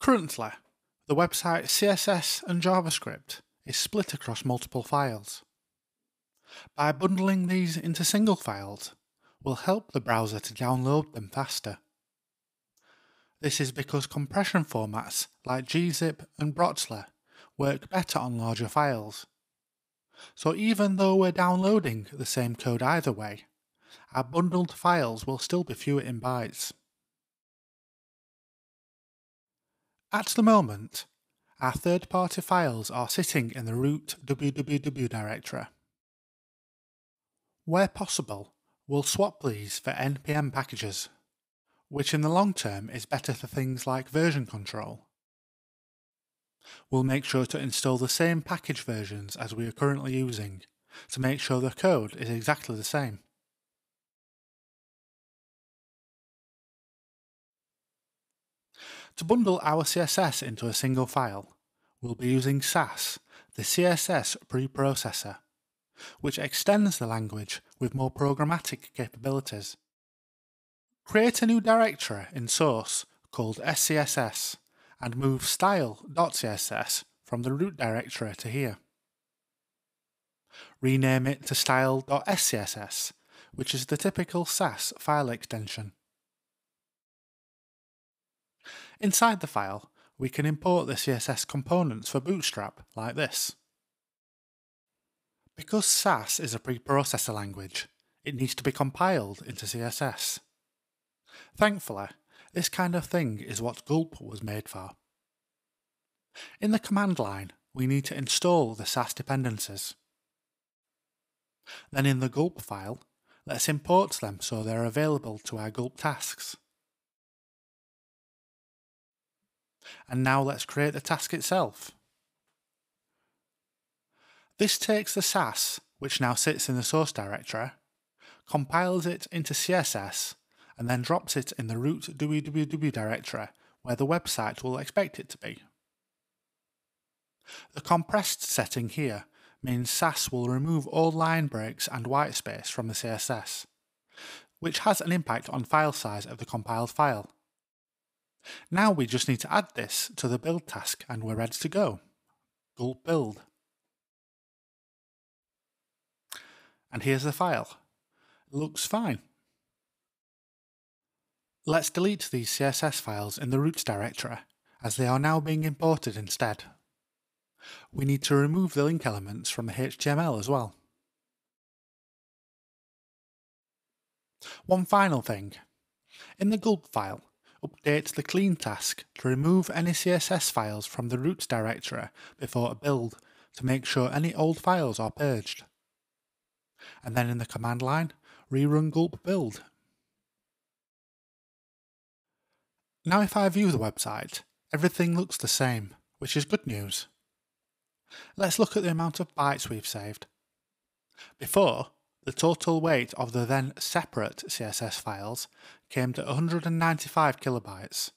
Currently, the website CSS and JavaScript is split across multiple files. By bundling these into single files, will help the browser to download them faster. This is because compression formats like gzip and Brotli work better on larger files. So even though we're downloading the same code either way, our bundled files will still be fewer in bytes. At the moment, our third-party files are sitting in the root www directory. Where possible, we'll swap these for npm packages, which in the long term is better for things like version control. We'll make sure to install the same package versions as we are currently using, to make sure the code is exactly the same. To bundle our CSS into a single file, we'll be using Sass, the CSS preprocessor, which extends the language with more programmatic capabilities. Create a new directory in source called scss and move style.css from the root directory to here. Rename it to style.scss, which is the typical Sass file extension. Inside the file, we can import the CSS components for Bootstrap like this. Because Sass is a preprocessor language, it needs to be compiled into CSS. Thankfully, this kind of thing is what Gulp was made for. In the command line, we need to install the Sass dependencies. Then in the Gulp file, let's import them so they're available to our Gulp tasks. And now let's create the task itself. This takes the Sass, which now sits in the source directory, compiles it into CSS, and then drops it in the root www directory where the website will expect it to be. The compressed setting here means Sass will remove all line breaks and whitespace from the CSS, which has an impact on file size of the compiled file. Now we just need to add this to the build task and we're ready to go. Gulp build. And here's the file. It looks fine. Let's delete these CSS files in the root directory, as they are now being imported instead. We need to remove the link elements from the HTML as well. One final thing. In the Gulp file, update the clean task to remove any CSS files from the root directory before a build to make sure any old files are purged. And then in the command line, rerun Gulp build. Now if I view the website, everything looks the same, which is good news. Let's look at the amount of bytes we've saved. Before, the total weight of the then separate CSS files came to 195 kilobytes,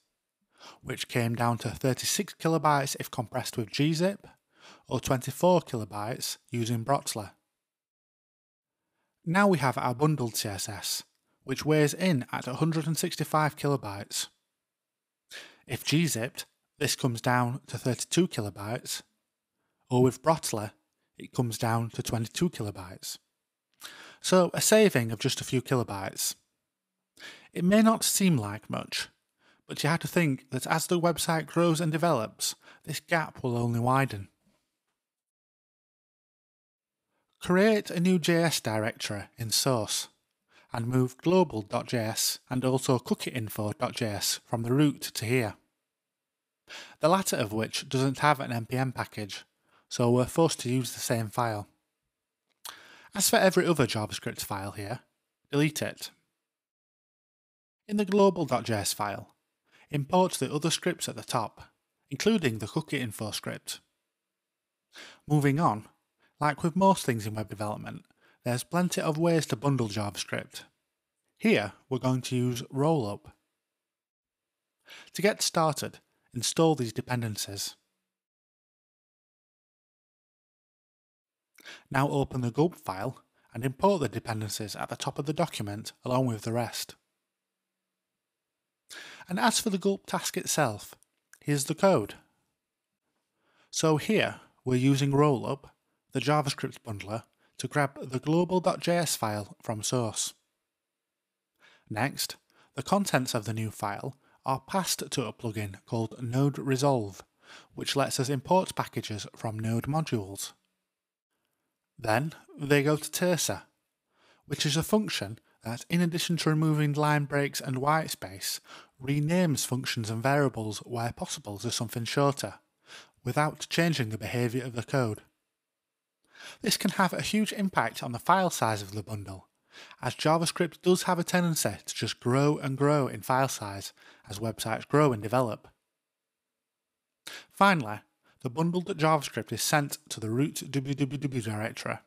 which came down to 36 kilobytes if compressed with gzip, or 24 kilobytes using Brotli. Now we have our bundled CSS, which weighs in at 165 kilobytes. If gzipped, this comes down to 32 kilobytes, or with Brotli, it comes down to 22 kilobytes. So a saving of just a few kilobytes. It may not seem like much, but you have to think that as the website grows and develops, this gap will only widen. Create a new JS directory in source, and move global.js and also cookieinfo.js from the root to here. The latter of which doesn't have an npm package, so we're forced to use the same file. As for every other JavaScript file here, delete it. In the global.js file, import the other scripts at the top, including the cookieinfo script. Moving on, like with most things in web development, there's plenty of ways to bundle JavaScript. Here, we're going to use rollup. To get started, install these dependencies. Now open the Gulp file and import the dependencies at the top of the document along with the rest. And as for the Gulp task itself, here's the code. So here we're using rollup, the JavaScript bundler, to grab the global.js file from source. Next, the contents of the new file are passed to a plugin called Node Resolve, which lets us import packages from Node modules. Then they go to Terser, which is a function that, in addition to removing line breaks and whitespace, renames functions and variables where possible to something shorter, without changing the behaviour of the code. This can have a huge impact on the file size of the bundle, as JavaScript does have a tendency to just grow and grow in file size as websites grow and develop. Finally, the bundled JavaScript is sent to the root www directory.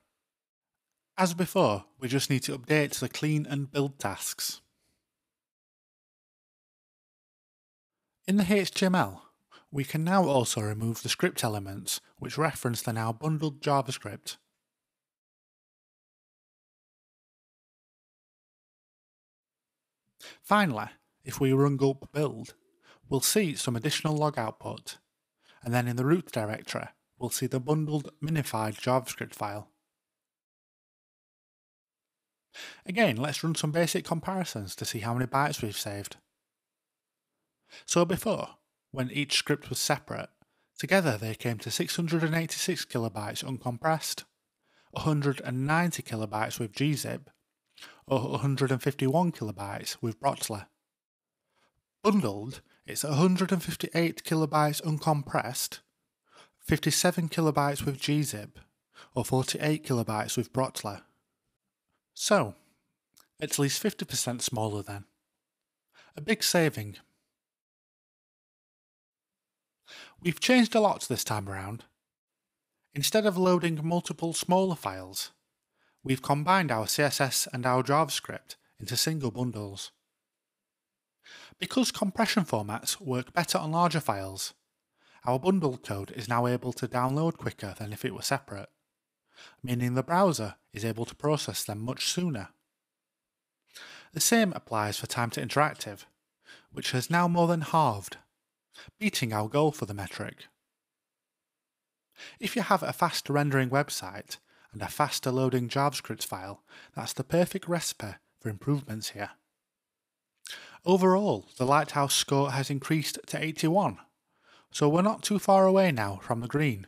As before, we just need to update the clean and build tasks. In the HTML, we can now also remove the script elements which reference the now bundled JavaScript. Finally, if we run gulp build, we'll see some additional log output, and then in the root directory, we'll see the bundled minified JavaScript file. Again, let's run some basic comparisons to see how many bytes we've saved. So before, when each script was separate, together they came to 686 kilobytes uncompressed, 190 kilobytes with gzip, or 151 kilobytes with Brotli. Bundled, it's 158 kilobytes uncompressed, 57 kilobytes with gzip, or 48 kilobytes with Brotli. So, it's at least 50% smaller then. A big saving. We've changed a lot this time around. Instead of loading multiple smaller files, we've combined our CSS and our JavaScript into single bundles. Because compression formats work better on larger files, our bundled code is now able to download quicker than if it were separate, meaning the browser is able to process them much sooner. The same applies for time to interactive, which has now more than halved, beating our goal for the metric. If you have a fast rendering website and a faster loading JavaScript file, that's the perfect recipe for improvements here. Overall, the Lighthouse score has increased to 81, so we're not too far away now from the green.